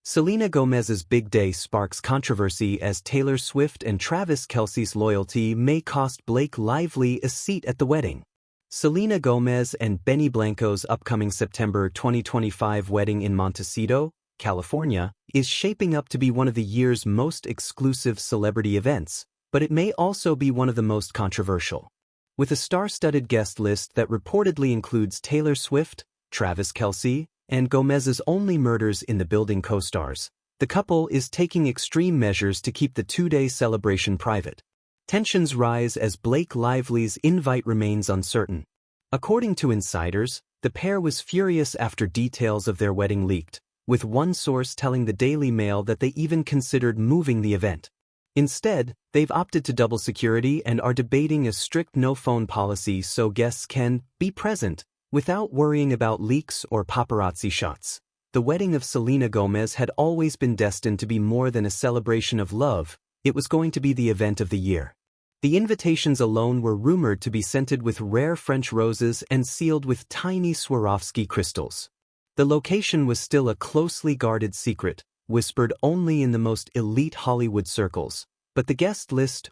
Selena Gomez's big day sparks controversy as Taylor Swift and Travis Kelce's loyalty may cost Blake Lively a seat at the wedding. Selena Gomez and Blanco's upcoming September 2025 wedding in Montecito, California, is shaping up to be one of the year's most exclusive celebrity events, but it may also be one of the most controversial. With a star-studded guest list that reportedly includes Taylor Swift, Travis Kelce, and Gomez's Only Murders in the Building co-stars, the couple is taking extreme measures to keep the two-day celebration private. Tensions rise as Blake Lively's invite remains uncertain. According to insiders, the pair was furious after details of their wedding leaked, with one source telling the Daily Mail that they even considered moving the event. Instead, they've opted to double security and are debating a strict no-phone policy so guests can be present without worrying about leaks or paparazzi shots. The wedding of Selena Gomez had always been destined to be more than a celebration of love. It was going to be the event of the year. The invitations alone were rumored to be scented with rare French roses and sealed with tiny Swarovski crystals. The location was still a closely guarded secret, whispered only in the most elite Hollywood circles. But the guest list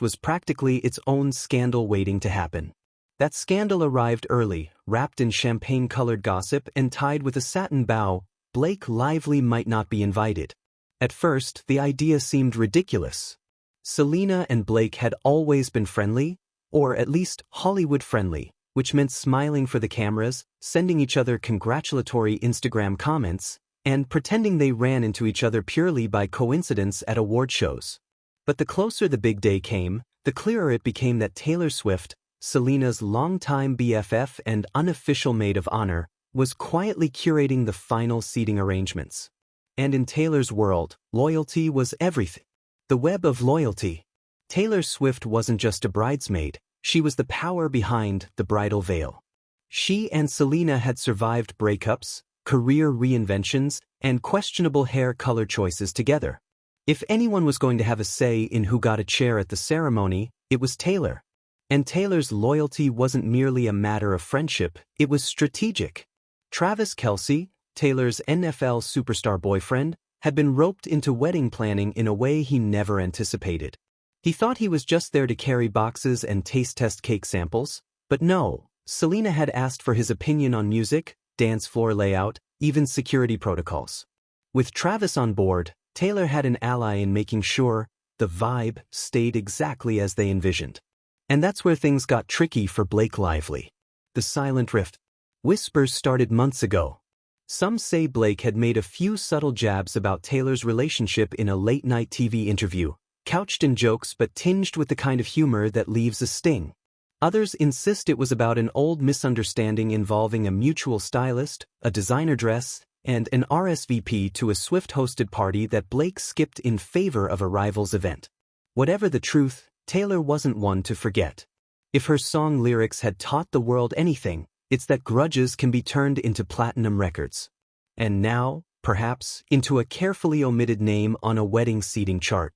was practically its own scandal waiting to happen. That scandal arrived early, wrapped in champagne-colored gossip and tied with a satin bow. Blake Lively might not be invited. At first, the idea seemed ridiculous. Selena and Blake had always been friendly, or at least Hollywood-friendly, which meant smiling for the cameras, sending each other congratulatory Instagram comments, and pretending they ran into each other purely by coincidence at award shows. But the closer the big day came, the clearer it became that Taylor Swift, Selena's longtime BFF and unofficial maid of honor, was quietly curating the final seating arrangements. And in Taylor's world, loyalty was everything. The web of loyalty. Taylor Swift wasn't just a bridesmaid, she was the power behind the bridal veil. She and Selena had survived breakups, career reinventions, and questionable hair color choices together. If anyone was going to have a say in who got a chair at the ceremony, it was Taylor. And Taylor's loyalty wasn't merely a matter of friendship, it was strategic. Travis Kelce, Taylor's NFL superstar boyfriend, had been roped into wedding planning in a way he never anticipated. He thought he was just there to carry boxes and taste test cake samples, but no, Selena had asked for his opinion on music, dance floor layout, even security protocols. With Travis on board, Taylor had an ally in making sure the vibe stayed exactly as they envisioned. And that's where things got tricky for Blake Lively. The silent rift. Whispers started months ago. Some say Blake had made a few subtle jabs about Taylor's relationship in a late-night TV interview, couched in jokes but tinged with the kind of humor that leaves a sting. Others insist it was about an old misunderstanding involving a mutual stylist, a designer dress, and an RSVP to a Swift-hosted party that Blake skipped in favor of a rival's event. Whatever the truth, Taylor wasn't one to forget. If her song lyrics had taught the world anything, it's that grudges can be turned into platinum records. And now, perhaps, into a carefully omitted name on a wedding seating chart.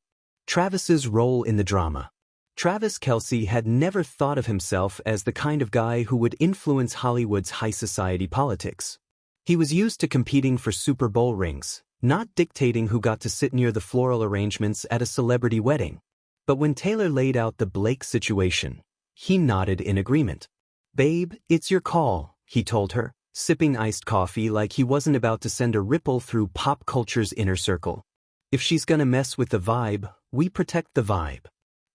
Travis's role in the drama. Travis Kelce had never thought of himself as the kind of guy who would influence Hollywood's high society politics. He was used to competing for Super Bowl rings, not dictating who got to sit near the floral arrangements at a celebrity wedding. But when Taylor laid out the Blake situation, he nodded in agreement. "Babe, it's your call," he told her, sipping iced coffee like he wasn't about to send a ripple through pop culture's inner circle. "If she's gonna mess with the vibe, we protect the vibe."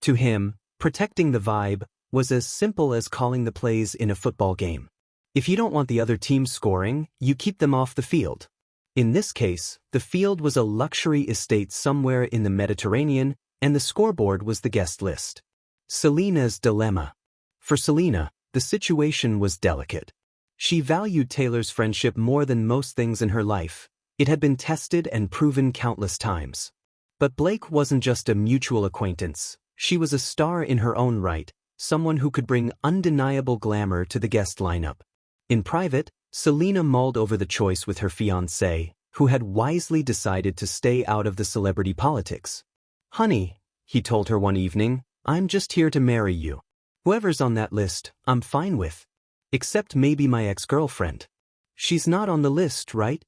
To him, protecting the vibe was as simple as calling the plays in a football game. If you don't want the other team scoring, you keep them off the field. In this case, the field was a luxury estate somewhere in the Mediterranean, and the scoreboard was the guest list. Selena's dilemma. For Selena, the situation was delicate. She valued Taylor's friendship more than most things in her life. It had been tested and proven countless times. But Blake wasn't just a mutual acquaintance. She was a star in her own right, someone who could bring undeniable glamour to the guest lineup. In private, Selena mulled over the choice with her fiancé, who had wisely decided to stay out of the celebrity politics. "Honey," he told her one evening, "I'm just here to marry you. Whoever's on that list, I'm fine with. Except maybe my ex-girlfriend. She's not on the list, right?"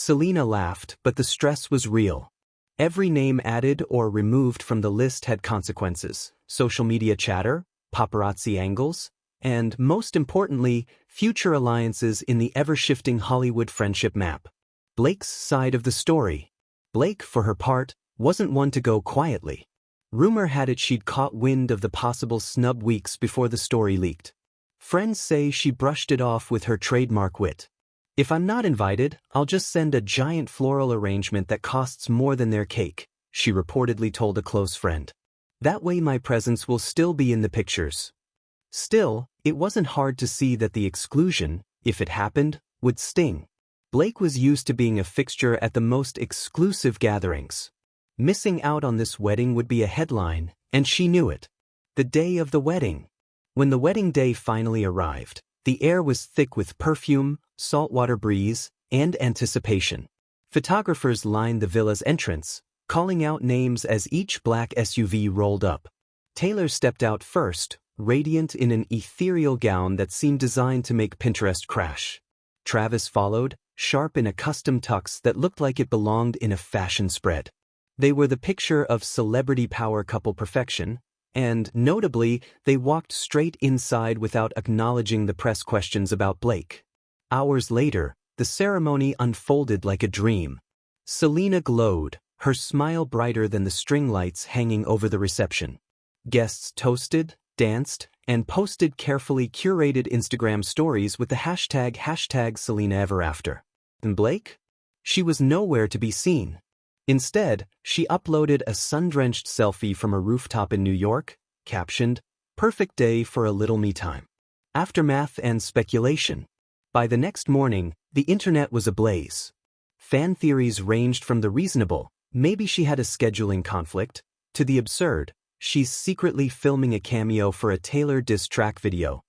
Selena laughed, but the stress was real. Every name added or removed from the list had consequences: social media chatter, paparazzi angles, and, most importantly, future alliances in the ever-shifting Hollywood friendship map. Blake's side of the story. Blake, for her part, wasn't one to go quietly. Rumor had it she'd caught wind of the possible snub weeks before the story leaked. Friends say she brushed it off with her trademark wit. "If I'm not invited, I'll just send a giant floral arrangement that costs more than their cake," she reportedly told a close friend. "That way my presence will still be in the pictures." Still, it wasn't hard to see that the exclusion, if it happened, would sting. Blake was used to being a fixture at the most exclusive gatherings. Missing out on this wedding would be a headline, and she knew it. The day of the wedding. When the wedding day finally arrived, the air was thick with perfume, saltwater breeze, and anticipation. Photographers lined the villa's entrance, calling out names as each black SUV rolled up. Taylor stepped out first, radiant in an ethereal gown that seemed designed to make Pinterest crash. Travis followed, sharp in a custom tux that looked like it belonged in a fashion spread. They were the picture of celebrity power couple perfection, and, notably, they walked straight inside without acknowledging the press questions about Blake. Hours later, the ceremony unfolded like a dream. Selena glowed, her smile brighter than the string lights hanging over the reception. Guests toasted, danced, and posted carefully curated Instagram stories with the hashtag #SelenaEverAfter. And Blake? She was nowhere to be seen. Instead, she uploaded a sun-drenched selfie from a rooftop in New York, captioned, "Perfect day for a little me time." Aftermath and speculation. By the next morning, the internet was ablaze. Fan theories ranged from the reasonable, maybe she had a scheduling conflict, to the absurd, she's secretly filming a cameo for a Taylor diss track video.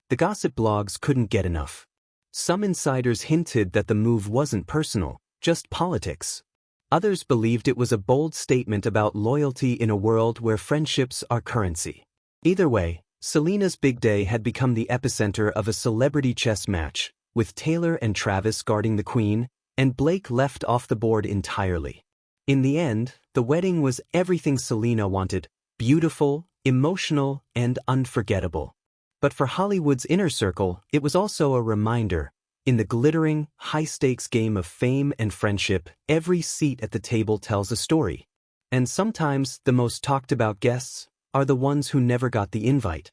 The gossip blogs couldn't get enough. Some insiders hinted that the move wasn't personal, just politics. Others believed it was a bold statement about loyalty in a world where friendships are currency. Either way, Selena's big day had become the epicenter of a celebrity chess match, with Taylor and Travis guarding the queen, and Blake left off the board entirely. In the end, the wedding was everything Selena wanted: beautiful, emotional, and unforgettable. But for Hollywood's inner circle, it was also a reminder: in the glittering, high-stakes game of fame and friendship, every seat at the table tells a story. And sometimes the most talked-about guests are the ones who never got the invite.